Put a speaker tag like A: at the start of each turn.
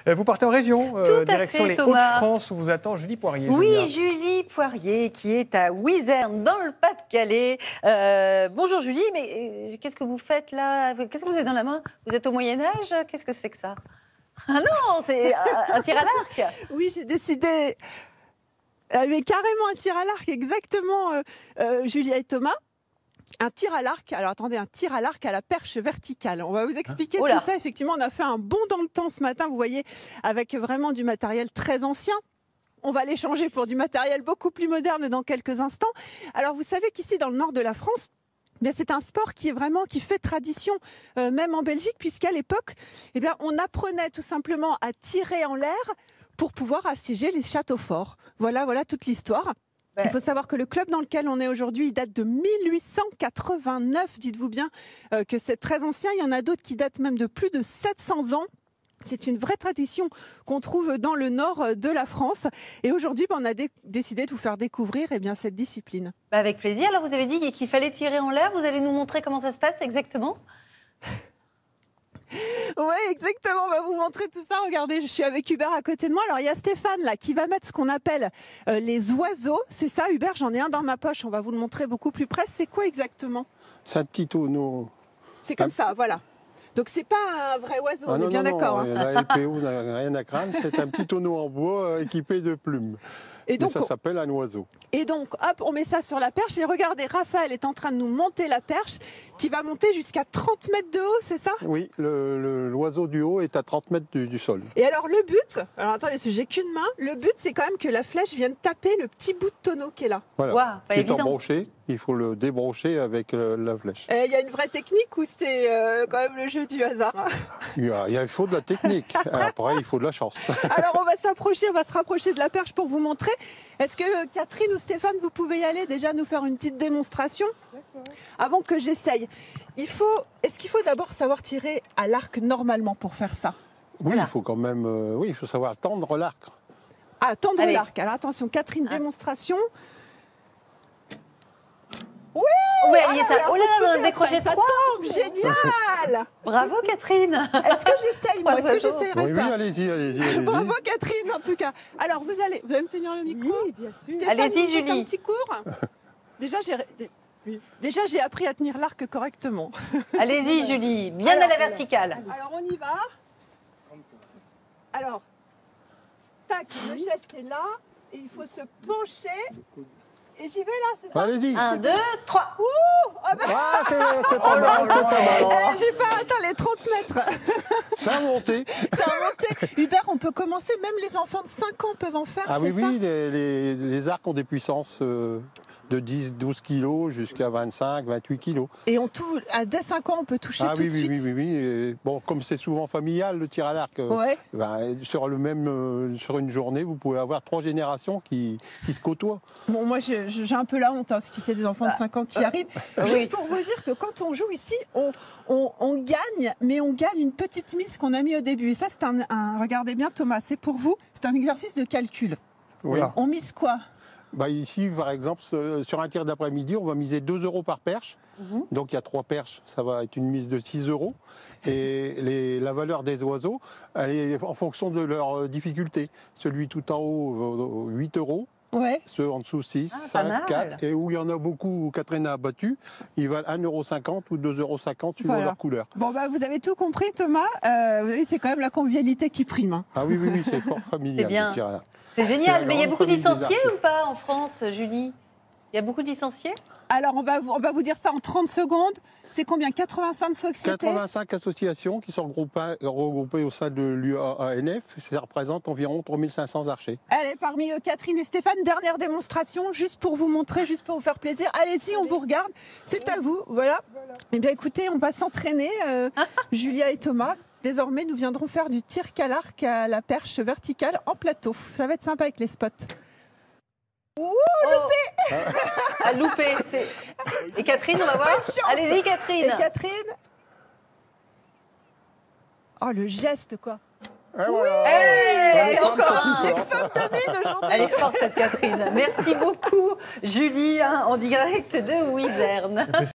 A: Vous partez en région, direction les Hauts-de-France, où vous attend Julie Poirier.
B: Oui, Julie Poirier, qui est à Wizerne, dans le Pas-de-Calais. Bonjour Julie, mais qu'est-ce que vous faites là? Qu'est-ce que vous avez dans la main? Vous êtes au Moyen-Âge? Qu'est-ce que c'est que ça? Ah non, c'est un tir à l'arc.
C: Oui, j'ai décidé... mais carrément un tir à l'arc, exactement, Julia et Thomas. Un tir à l'arc, alors attendez, un tir à l'arc à la perche verticale. On va vous expliquer tout ça. Effectivement, on a fait un bond dans le temps ce matin, vous voyez, avec vraiment du matériel très ancien. On va l'échanger pour du matériel beaucoup plus moderne dans quelques instants. Alors vous savez qu'ici, dans le nord de la France, c'est un sport qui fait tradition, même en Belgique, puisqu'à l'époque, on apprenait tout simplement à tirer en l'air pour pouvoir assiéger les châteaux forts. Voilà toute l'histoire. Il faut savoir que le club dans lequel on est aujourd'hui, il date de 1889. Dites-vous bien que c'est très ancien. Il y en a d'autres qui datent même de plus de 700 ans. C'est une vraie tradition qu'on trouve dans le nord de la France. Et aujourd'hui, on a décidé de vous faire découvrir cette discipline.
B: Avec plaisir. Alors, vous avez dit qu'il fallait tirer en l'air. Vous allez nous montrer comment ça se passe exactement ?
C: Oui, exactement. On va vous montrer tout ça. Regardez, je suis avec Hubert à côté de moi. Alors, il y a Stéphane là qui va mettre ce qu'on appelle les oiseaux. C'est ça, Hubert, j'en ai un dans ma poche. On va vous le montrer beaucoup plus près. C'est quoi exactement?
D: C'est un petit tonneau.
C: C'est comme ça, voilà. Donc, c'est pas un vrai oiseau, on est bien d'accord.
D: La LPO n'a rien à craindre. C'est un petit tonneau en bois équipé de plumes. Et donc, ça s'appelle un oiseau.
C: Et donc, hop, on met ça sur la perche. Et regardez, Raphaël est en train de nous monter la perche qui va monter jusqu'à 30 mètres de haut, c'est ça?
D: Oui, l'oiseau du haut est à 30 mètres du sol.
C: Et alors, le but, alors attendez, j'ai qu'une main, le but, c'est quand même que la flèche vienne taper le petit bout de tonneau qui est là.
D: Voilà,
B: wow,
D: qui est embroché. Il faut le débrocher avec la flèche.
C: Il y a une vraie technique ou c'est quand même le jeu du hasard?
D: Il faut de la technique. Après, il faut de la chance.
C: Alors, on va se rapprocher de la perche pour vous montrer. Est-ce que Catherine ou Stéphane, vous pouvez y aller déjà nous faire une petite démonstration? Avant que j'essaye. Est-ce qu'il faut d'abord savoir tirer à l'arc normalement pour faire ça?
D: Oui, voilà. Il faut quand même. Il faut savoir tendre l'arc.
C: Ah, tendre l'arc. Alors attention, Catherine, démonstration. Oui,
B: oh là, on a décroché 3.
C: Génial.
B: Bravo Catherine.
C: Est-ce que j'essaye moi? Est-ce que j'essayerai
D: pas? Oui, allez-y.
C: Bravo Catherine en tout cas. Alors vous allez me tenir le micro?
B: Oui, bien sûr. Allez-y Julie.
C: Un petit cours. Déjà j'ai appris à tenir l'arc correctement.
B: Allez-y Julie, bien à la verticale.
C: Alors on y va. Alors, tac, le geste est là et il faut se pencher. Et j'y vais là, c'est ça?
D: Allez-y.
B: 1, 2, 3.
D: C'est pas mal.
C: J'ai pas atteint les 30 mètres.
D: Ça a monté.
C: Hubert, on peut commencer, même les enfants de 5 ans peuvent en faire,
D: c'est ça?
C: Oui,
D: les arcs ont des puissances de 10, 12 kilos jusqu'à 25, 28 kilos.
C: Et dès 5 ans, on peut toucher tout de suite?
D: Oui. Et bon, comme c'est souvent familial, le tir à l'arc, sur une journée, vous pouvez avoir 3 générations qui se côtoient.
C: Bon, moi, j'ai un peu la honte, parce qu'il y a des enfants de 5 ans qui arrivent. Juste pour vous dire que quand on joue ici, on gagne, mais on gagne une petite mise qu'on a mis au début. Et ça, c'est regardez bien Thomas, c'est pour vous, c'est un exercice de calcul.
D: Oui.
C: On mise quoi?
D: Ici, par exemple, sur un tir d'après-midi, on va miser 2 € par perche. Donc, il y a 3 perches, ça va être une mise de 6 €. Et la valeur des oiseaux, elle est en fonction de leur difficulté. Celui tout en haut vaut 8 €.
C: Ouais.
D: Ceux en dessous, 6, 5, 4. Et où il y en a beaucoup, où Catherine a battu, ils valent 1,50 € ou 2,50 € suivant leur couleur.
C: Bon, vous avez tout compris, Thomas. C'est quand même la convivialité qui prime. Hein.
D: Ah oui, c'est fort familial.
B: C'est bien. C'est génial, mais il y a beaucoup de licenciés ou pas en France, Julie? Il y a beaucoup de licenciés? Alors, on va vous dire ça en 30 secondes. C'est combien? 85 sociétés?
D: 85 associations qui sont regroupées au sein de l'UAANF. Ça représente environ 3500 archers.
C: Allez, parmi eux, Catherine et Stéphane, dernière démonstration, juste pour vous montrer, juste pour vous faire plaisir. Allez-y, on vous regarde. C'est à vous, voilà. Eh bien, écoutez, on va s'entraîner, Julia et Thomas. Désormais, nous viendrons faire du tir à l'arc à la perche verticale en plateau. Ça va être sympa avec les spots. Loupé.
B: Loupé. Et Catherine, on va voir. Allez-y, Catherine.
C: Et Catherine. Oh, le geste, quoi.
B: Elle est encore
C: les femmes de mine aujourd'hui.
B: Elle est forte, cette Catherine. Merci beaucoup, Julie, en direct de Wizerne.